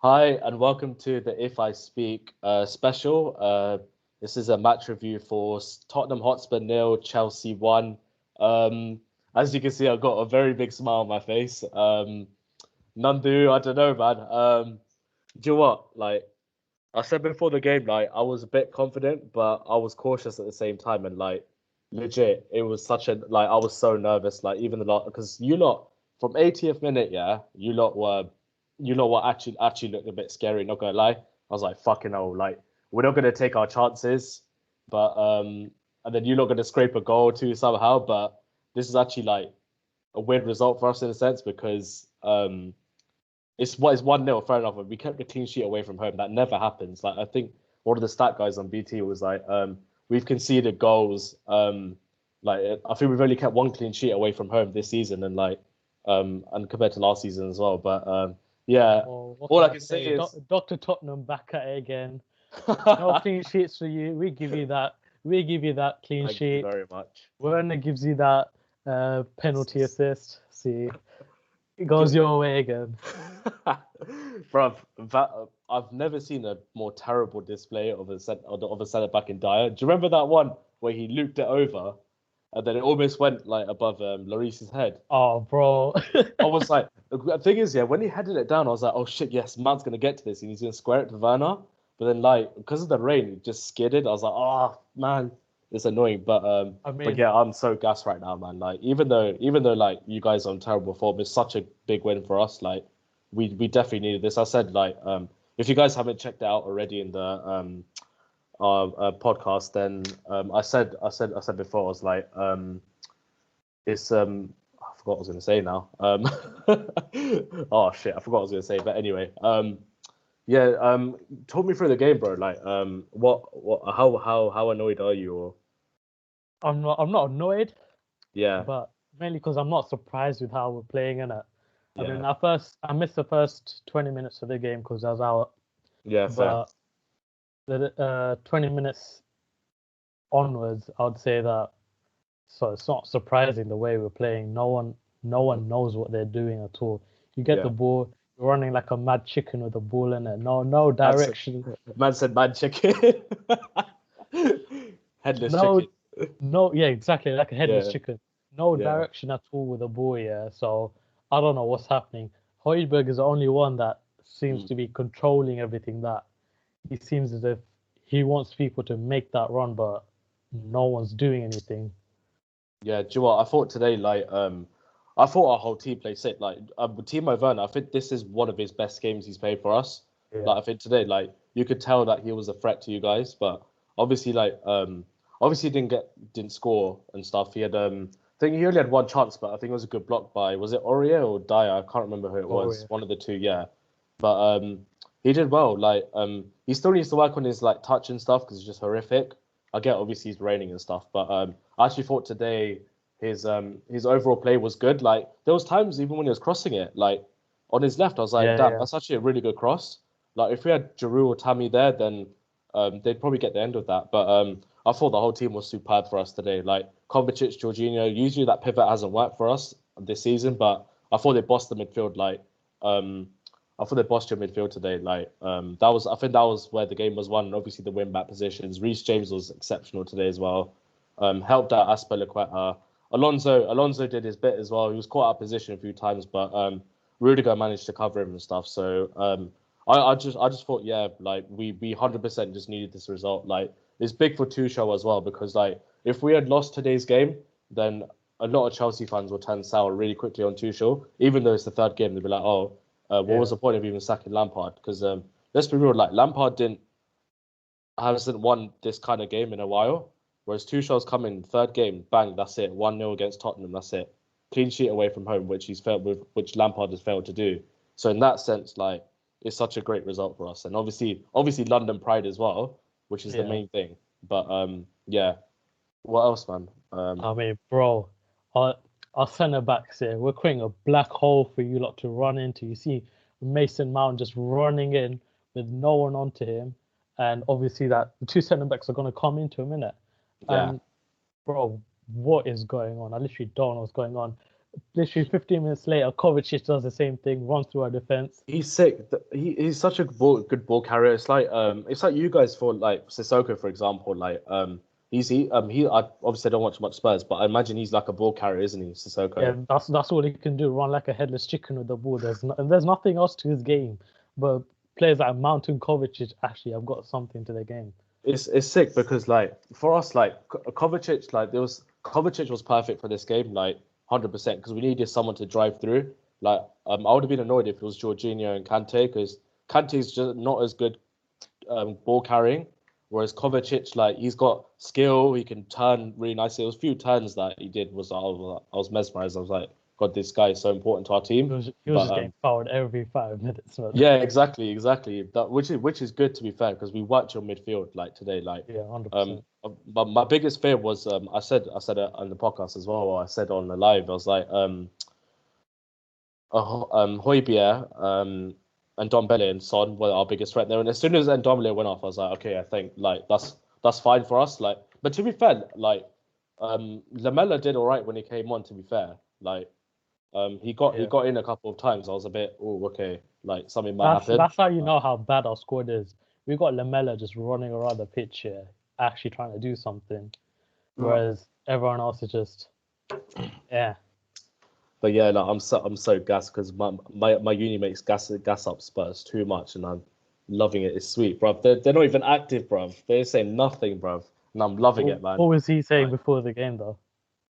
Hi, and welcome to the If I Speak special. This is a match review for Tottenham Hotspur nil, Chelsea 1. As you can see, I've got a very big smile on my face. Nandhu, I don't know, man. Do you know what? Like I said before the game, like I was a bit confident, but I was cautious at the same time. And like legit, it was such a I was so nervous. Like even the lot because you lot from 80th minute, yeah, you lot were actually looked a bit scary. Not gonna lie, I was like fucking hell, like we're not gonna take our chances, but and then you're not gonna scrape a goal too somehow. But this is actually like a weird result for us in a sense because it's 1-0, fair enough. But we kept the clean sheet away from home. That never happens. Like I think one of the stat guys on BT was like, we've conceded goals. Like I think we've only kept one clean sheet away from home this season, and and compared to last season as well. But yeah, Oh, what all can I I can say say? is, Dr. Tottenham back at it again. No clean sheets for you. We give you that. We give you that clean thank you sheet. very much. Werner gives you that penalty assist. See, it goes your way again. Bruv, I've never seen a more terrible display of a centre back in Dyer. Do you remember that one where he looped it over and then it almost went like above Lloris's head? Oh, bro. I was like, the thing is, yeah, when he headed it down, I was like, oh shit, yes, man's gonna get to this and he's gonna square it to Werner. But then, like, because of the rain, it just skidded. I was like, oh man, it's annoying. I But mean, yeah, I'm so gassed right now, man. Like, even though like you guys are on terrible form, it's such a big win for us. Like, we definitely needed this. I said like, if you guys haven't checked it out already in the podcast, then I said before, I was like, it's I forgot what I was gonna say now. Oh shit, I forgot what I was gonna say. But anyway, yeah, talk me through the game, bro. Like, what, how annoyed are you? Or I'm not annoyed, yeah, but mainly because I'm not surprised with how we're playing in it. I yeah, mean, I missed the first 20 minutes of the game because I was out, yeah, fair. but the 20 minutes onwards, I would say that. So it's not surprising the way we're playing. No one knows what they're doing at all. You get the Yeah, ball, you're running like a mad chicken with the ball in it. No man said, direction. man chicken, headless No, chicken. no, yeah, exactly, like a headless Yeah, chicken. No yeah, direction at all with the ball. Yeah, so I don't know what's happening. Hoiberg is the only one that seems mm, to be controlling everything. That he seems as if he wants people to make that run, but no one's doing anything. yeah. Do you know what? I thought today, I thought our whole team played sick. Like, Timo Werner, I think this is one of his best games he's played for us. Yeah, Like, I think today, like, you could tell that he was a threat to you guys, but obviously, obviously didn't score and stuff. I think he only had one chance, but I think it was a good block by, was it Aurier or Dyer? I can't remember who it oh was. yeah, One of the two, yeah. But he did well. Like, he still needs to work on his like touch and stuff because it's just horrific. I get obviously he's raining and stuff, but I actually thought today his overall play was good. Like there was times even when he was crossing it, like on his left, I was like, yeah, damn, yeah. that's actually a really good cross. Like if we had Giroud or Tammy there, then they'd probably get the end of that. But I thought the whole team was superb for us today. Like Kovacic, Jorginho, usually that pivot hasn't worked for us this season, but I thought they bossed the midfield. Um, I thought they bossed your midfield today. I think that was where the game was won. And obviously the win back positions. Reece James was exceptional today as well. Helped out Aspilicueta. Alonso did his bit as well. He was caught out of position a few times, but Rudiger managed to cover him and stuff. So I just thought, yeah, like we 100% just needed this result. Like it's big for Tuchel as well because like if we had lost today's game, then a lot of Chelsea fans will turn sour really quickly on Tuchel. Even though it's the third game, they'll be like, oh, what was Yeah. the point of even sacking Lampard? Because let's be real, like Lampard hasn't won this kind of game in a while. Whereas Tuchel's coming third game, bang, that's it, 1-0 against Tottenham, that's it, clean sheet away from home, which Lampard has failed to do. So in that sense, like it's such a great result for us, and obviously London pride as well, which is the Yeah. main thing. But yeah, what else, man? I mean, bro, our, our centre backs here, we're creating a black hole for you lot to run into. You see Mason Mount just running in with no one onto him. And obviously that the two centre backs are gonna come into a minute. Yeah, And bro, what is going on? I literally don't know what's going on. literally 15 minutes later, Kovacic does the same thing, runs through our defense. He's sick. He's such a good ball carrier. It's like you guys for like Sissoko, for example. He I obviously don't watch much Spurs, but I imagine he's like a ball carrier, isn't he, Yeah, Sissoko? that's all he can do, run like a headless chicken with the ball. There's nothing else to his game. But players like Mountain Kovacic actually have got something to their game. It's sick because like for us like Kovacic Kovacic was perfect for this game, like 100%, because we needed someone to drive through. I would have been annoyed if it was Jorginho and Kante, because Kante's just not as good ball carrying, whereas Kovacic, like, he's got skill, he can turn really nicely. There was a few turns that he did I was mesmerized. I was like, God, this guy is so important to our team. He was But just getting fouled every 5 minutes, man. yeah, exactly. Which is good, to be fair, because we watch your midfield like today. Yeah, 100%. But my biggest fear was I said it on the podcast as well. Or I said on the live. I was like Højbjerg, and Dombele and Son were our biggest threat there. And as soon as Ndombele went off, I was like, okay, I think like that's fine for us. Like, but to be fair, like Lamella did all right when he came on. To be fair, like he got in a couple of times. I was a bit, oh, okay, like something might happen. That's how you know how bad our squad is. We got Lamella just running around the pitch here, actually trying to do something, whereas everyone else is just, yeah. But yeah, like, I'm so gassed because my uni makes gas up Spurs too much, and I'm loving it. It's sweet, bruv. They're not even active, bruv. They're saying nothing, bruv, and I'm loving it, man. What was he saying before the game, though?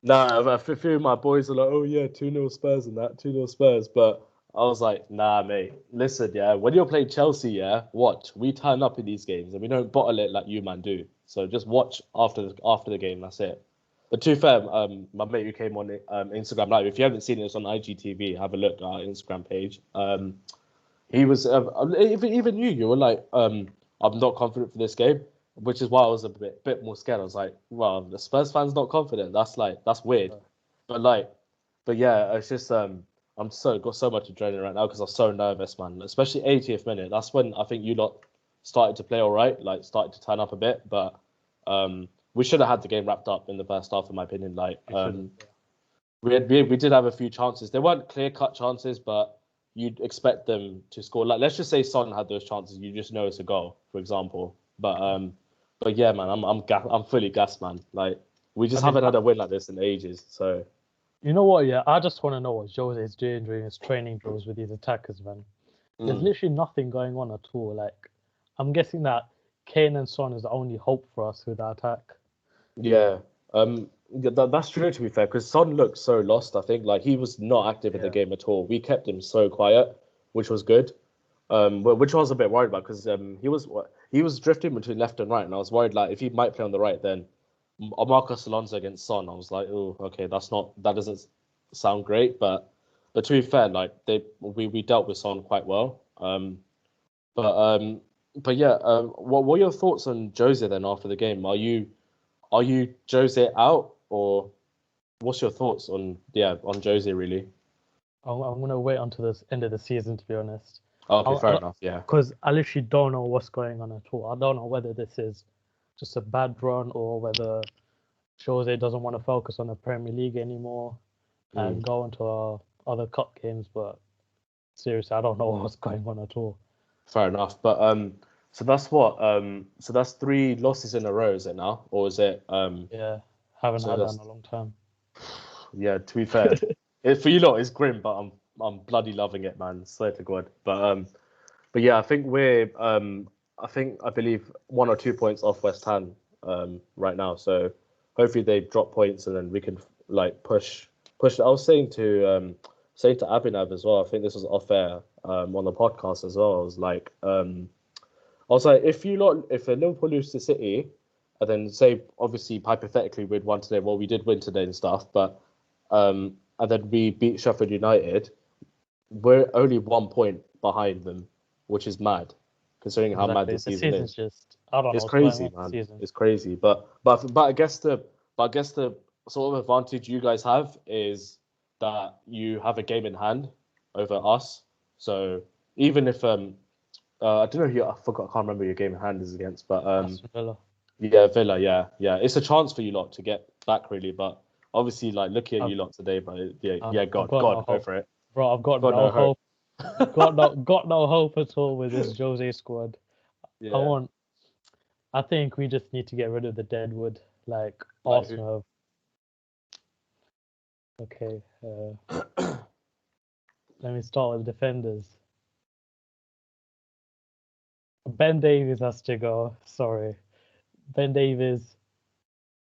Nah, a few of my boys are like, oh yeah, 2-0 Spurs and that, 2-0 Spurs. But I was like, nah, mate. Listen, yeah, when you're playing Chelsea, yeah, watch. We turn up in these games and we don't bottle it like you man do. So just watch after the game. That's it. But to be fair, my mate who came on Instagram Live, if you haven't seen it, it's on IGTV. Have a look at our Instagram page. He was even you were like, I'm not confident for this game, which is why I was a bit more scared. I was like, well, the Spurs fans not confident. That's weird. But yeah, it's just I'm got so much adrenaline right now because I'm so nervous, man. Especially 80th minute. That's when I think you lot started to play all right, like started to turn up a bit. But we should have had the game wrapped up in the first half, in my opinion. Like we did have a few chances. They weren't clear cut chances, but you'd expect them to score. Like, let's just say Son had those chances, you just know it's a goal, for example. But yeah, man, I'm fully gassed, man. Like, we just haven't had a win like this in ages. So you know what? Yeah, I just want to know what Jose is doing during his training drills with these attackers, man. There's literally nothing going on at all. Like, I'm guessing that Kane and Son is the only hope for us with our attack. Yeah, that's true, to be fair, because Son looked so lost. I think like he was not active in the game at all. We kept him so quiet, which was good. Which I was a bit worried about because he was drifting between left and right, and I was worried like if he might play on the right, then Marcos Alonso against Son. I was like, oh, okay, that doesn't sound great. But to be fair, like we dealt with Son quite well. But yeah, what were your thoughts on Jose then after the game? Are you Jose out, or what's your thoughts on Jose really? I'm gonna wait until the end of the season, to be honest. Okay, fair enough. Yeah, because I literally don't know what's going on at all. I don't know whether this is just a bad run or whether Jose doesn't want to focus on the Premier League anymore and go into our other cup games. But seriously, I don't know what's going on at all. Fair enough. But so that's what so that's 3 losses in a row, is it now, or is it Yeah, haven't had that in a long time. Yeah, to be fair, for you lot it's grim, but I'm bloody loving it, man. Swear to God. But yeah, I think I believe 1 or 2 points off West Ham right now. So hopefully they drop points and then we can like push. I was saying to Abhinav as well. I think this was off air on the podcast as well. I was like, if Liverpool lose to City, and then say obviously hypothetically we'd won today. Well, we did win today and stuff, but and then we beat Sheffield United. We're only 1 point behind them, which is mad, considering how mad this season is. Just, I don't know. It's crazy, man. It's crazy. But I guess the sort of advantage you guys have is that you have a game in hand over us. So even if I don't know who I can't remember who your game in hand is against, but Villa. Yeah, Villa. Yeah. It's a chance for you lot to get back, really. But obviously, like looking at you lot today, but yeah, I've God, got no go hope. for it. Bro, I've got Got no no hope. hope. got no hope at all with this Jose squad. Yeah. I think we just need to get rid of the deadwood, like Like who? Arsenal. Okay, let me start with defenders. Ben Davies has to go. Sorry, Ben Davies.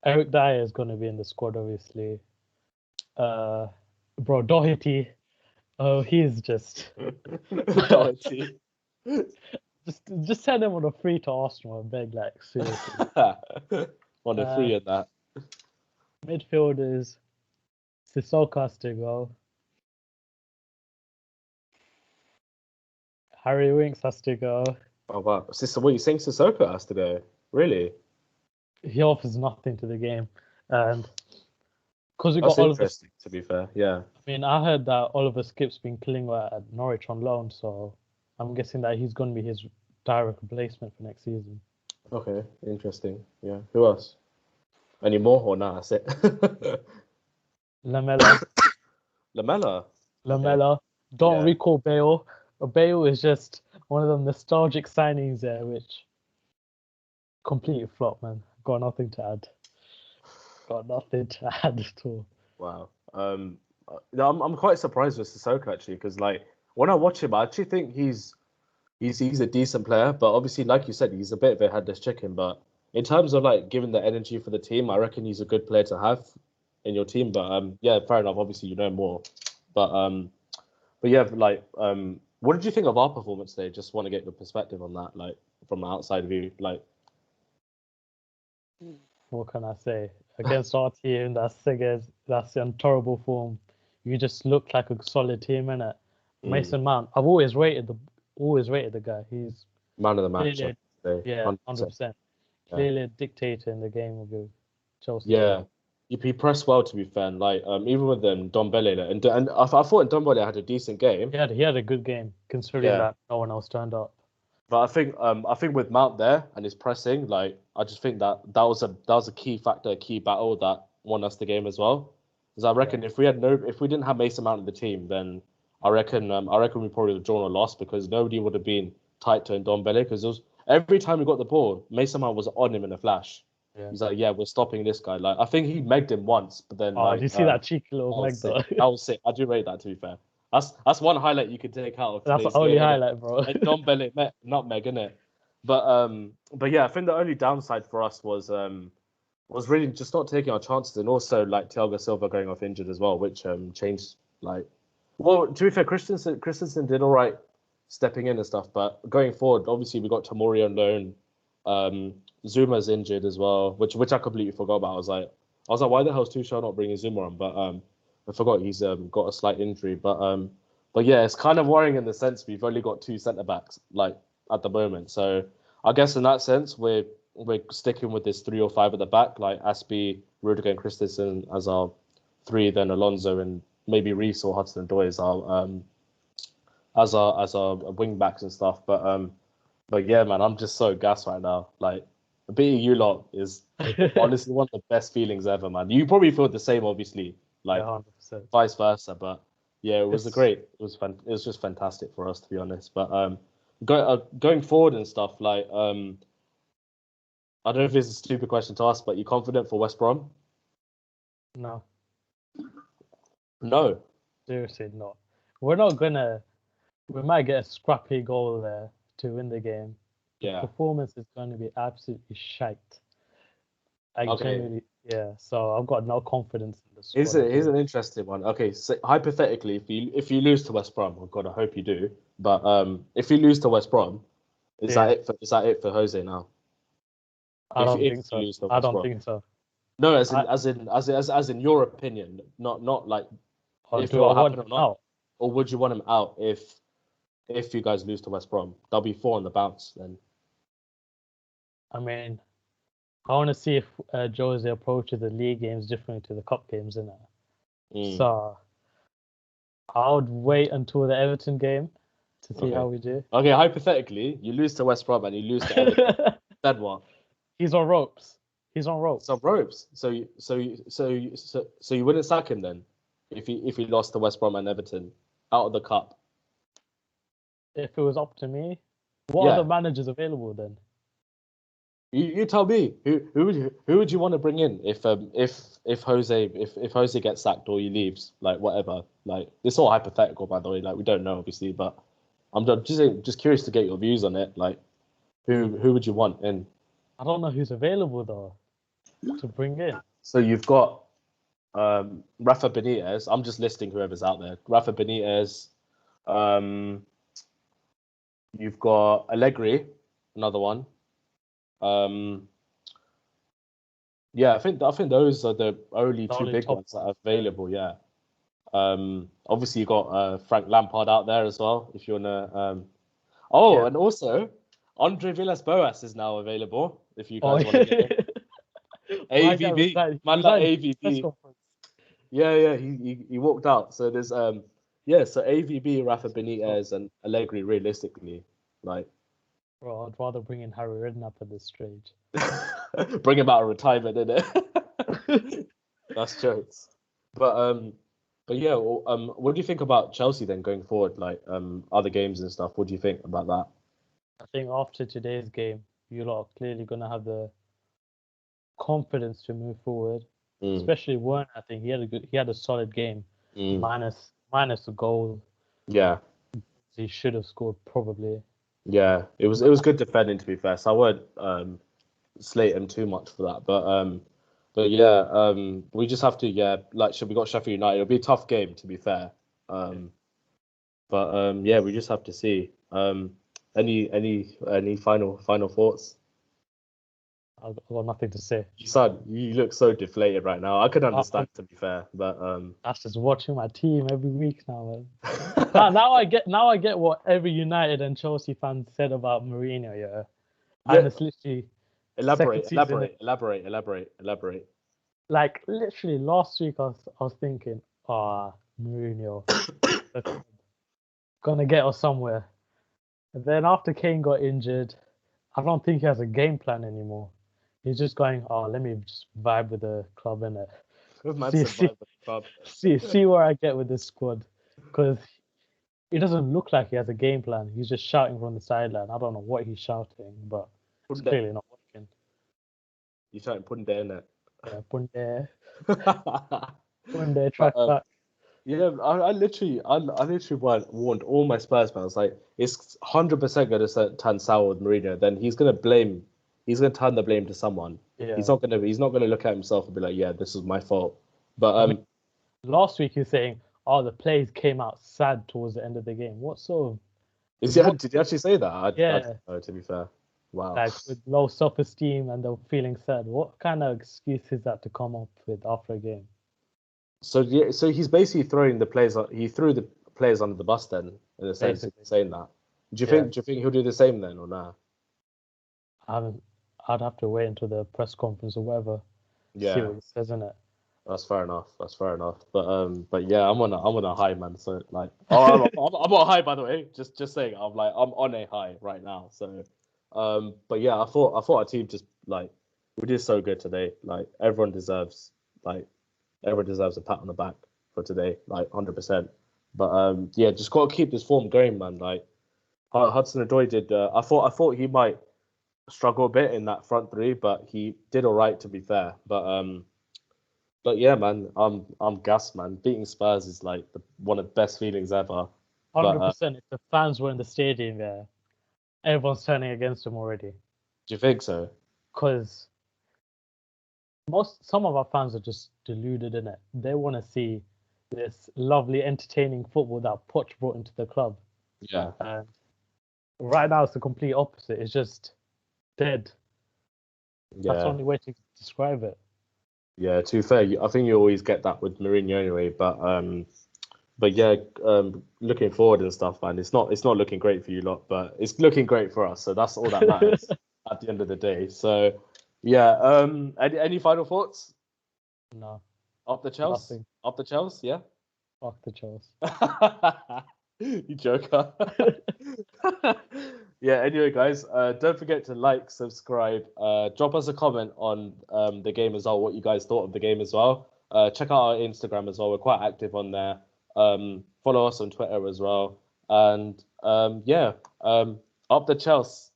Eric Dyer is going to be in the squad, obviously. Bro, Doherty. Oh, he's just Doherty. just send him on a free to Arsenal. I beg, like seriously. On a free at that. Midfielders. Sissoko has to go. Harry Winks has to go. Oh wow, sister, what you saying? Sissoko has to go? Really? He offers nothing to the game, and because we got That's Oliver. interesting. To be fair, yeah. I mean, I heard that Oliver Skip's been killing at Norwich on loan, so I'm guessing that he's going to be his direct replacement for next season. Okay, interesting. Yeah. Who else? Any more or not? That's it. Lamella. Okay. Don't Yeah. recall Bale. Bale is just one of them nostalgic signings there, which complete flop, man. Got nothing to add. Got nothing to add at all. Wow. No, I'm quite surprised with Sissoko actually, because like when I watch him, I actually think he's a decent player, but obviously, like you said, he's a bit of a headless chicken. But in terms of like giving the energy for the team, I reckon he's a good player to have in your team. But yeah, fair enough. Obviously, you know more. But yeah, like what did you think of our performance today? Just want to get your perspective on that, like from the outside view. Like, What can I say? Against our team, that's in terrible form. You just look like a solid team, innit? Mason Mount. I've always rated the guy. He's man of the match clearly, today, yeah, 100%. 100%. Yeah. Clearly a dictator in the game of the Chelsea Yeah, side. he pressed well to be fair. And, like even with them, Dombele, and I thought Dombele had a decent game. He had a good game considering Yeah, that no one else turned up. but I think with Mount there and his pressing, like I just think that was a key factor, a key battle that won us the game as well. Because I reckon if we didn't have Mason Mount in the team, then I reckon we probably would have drawn or lost because nobody would have been tight to Dombele because every time we got the ball, Mason Mount was on him in a flash. Yeah. He's like, yeah, we're stopping this guy. Like I think he megged him once, but then Oh, do like you see that cheeky little that was Meg sick. though? That was sick. I do rate that to be fair. That's one highlight you could take out of That's the today's only game, innit? highlight, bro. And Dombele, nutmeg, innit? But yeah, I think the only downside for us was really just not taking our chances, and also like Thiago Silva going off injured as well, which changed like. Well, to be fair, Christensen did all right stepping in and stuff, but going forward, obviously we got Tomori on loan. Zuma's injured as well, which I completely forgot about. I was like, why the hell is Tuchel not bringing Zuma on? But I forgot he's got a slight injury. But yeah, it's kind of worrying in the sense we've only got two centre backs like at the moment. So I guess in that sense we're sticking with this 3 or 5 at the back, like Aspie, Rudiger, and Christensen as our 3, then Alonso and maybe Reece or Hudson-Odoi as our wing backs and stuff. But yeah, man, I'm just so gassed right now. Like beating you lot is honestly one of the best feelings ever, man. You probably feel the same, obviously, like 100%. vice versa. But yeah, it was it was just fantastic for us to be honest. But going forward and stuff, like I don't know if it's a stupid question to ask, but you confident for West Brom? No, No. seriously not. We're not gonna. We might get a scrappy goal there to win the game. The Yeah. performance is going to be absolutely shite. Like Okay. genuinely, yeah. So I've got no confidence in the squad. Here's an interesting one. Okay, so hypothetically, if you lose to West Brom, oh God, I hope you do. But if you lose to West Brom, is Yeah. that it for Jose now? I don't If think you so. lose to I West don't Brom. think so. No, as in your opinion, not like Or if it do I will want happen or him not, out? or would you want him out if you guys lose to West Brom? That'll be 4 on the bounce then. I mean, I want to see if Jose approaches the league games differently to the cup games, innit? So I would wait until the Everton game to see how we do. Okay, hypothetically, you lose to West Brom and you lose to Everton. Then what? He's on ropes. He's on rope. Some ropes. So you wouldn't sack him then, if he lost to West Brom and Everton out of the cup. If it was up to me, what Yeah. other managers available then? You tell me who would you want to bring in if Jose gets sacked or he leaves, like whatever, like it's all hypothetical, by the way, like we don't know obviously, but I'm just curious to get your views on it, like who would you want in? I don't know who's available though to bring in. So you've got Rafa Benitez. I'm just listing whoever's out there. Rafa Benitez. You've got Allegri, another one. Yeah, I think those are the only The two only big top ones that are available. Yeah. Obviously you got Frank Lampard out there as well. If you wanna. Yeah. And also Andre Villas-Boas is now available. If you Oh, guys want to get him. my guy AVB, resigned. man, He like resigned press AVB. conference. Yeah, he walked out. So there's so AVB, Rafa Benitez, and Allegri. Realistically, like. Bro, I'd rather bring in Harry Redknapp at this stage. Bring him out of retirement, innit? That's jokes. But yeah, what do you think about Chelsea then going forward? Like other games and stuff. What do you think about that? I think after today's game, you lot are clearly gonna have the confidence to move forward. Especially Werner, I think he had a solid game. Minus the goal. Yeah. He should have scored probably. Yeah, it was good defending, to be fair. So I won't slate him too much for that. But yeah, we just have to we got Sheffield United. It'll be a tough game, to be fair. But yeah, we just have to see. Any final thoughts? I've got nothing to say. You look so deflated right now. I could understand, to be fair, but That's just watching my team every week now, man. now I get what every United and Chelsea fan said about Mourinho, yeah. And it's literally elaborate. Like literally last week I was thinking, Mourinho gonna get us somewhere. And then after Kane got injured, I don't think he has a game plan anymore. He's just going, let me just vibe with the club in it. See where I get with this squad, because it doesn't look like he has a game plan. He's just shouting from the sideline. I don't know what he's shouting, but it's clearly not working. You're shouting Punde in it. Yeah, Punde, track back. Yeah, I literally warned all my Spurs fans, like it's 100% going to turn sour with Mourinho. Then he's going to turn the blame to someone. Yeah. He's not going to look at himself and be like, yeah, this is my fault. But I mean, last week he was saying, the players came out sad towards the end of the game. What sort of? Did he actually say that? I don't know, to be fair. Wow. Like with low self-esteem and they're feeling sad. What kind of excuse is that to come up with after a game? So he's basically throwing the players. He threw the players under the bus then, in a sense, saying that. Do you think he'll do the same then, or nah? I'd have to wait until the press conference or whatever. Yeah. See what he says in it. That's fair enough. But yeah, I'm on a high, man. So like, I'm on a high, by the way. Just saying, I'm on a high right now. So, but yeah, I thought our team just like we did so good today. Like everyone deserves a pat on the back for today, like 100%. But yeah, just gotta keep this form going, man. Like Hudson-Odoi did. I thought he might struggle a bit in that front three, but he did all right, to be fair. But yeah, man, I'm gassed, man. Beating Spurs is like one of the best feelings ever. 100%. If the fans were in the stadium there, everyone's turning against him already. Do you think so? Because some of our fans are just deluded in it. They want to see this lovely, entertaining football that Poch brought into the club. Yeah. And right now, it's the complete opposite. It's just dead. Yeah. That's the only way to describe it. Yeah, to be fair, I think you always get that with Mourinho anyway. But yeah, looking forward and stuff, man. It's not looking great for you lot, but it's looking great for us. So that's all that matters at the end of the day. So yeah, any final thoughts? No. Up the Chelsea? Nothing. Up the Chelsea? Yeah. Fuck the Chelsea. You joker. Yeah, anyway, guys, don't forget to like, subscribe, drop us a comment on the game as well, what you guys thought of the game as well. Check out our Instagram as well. We're quite active on there. Follow us on Twitter as well. And yeah, up the Chelsea.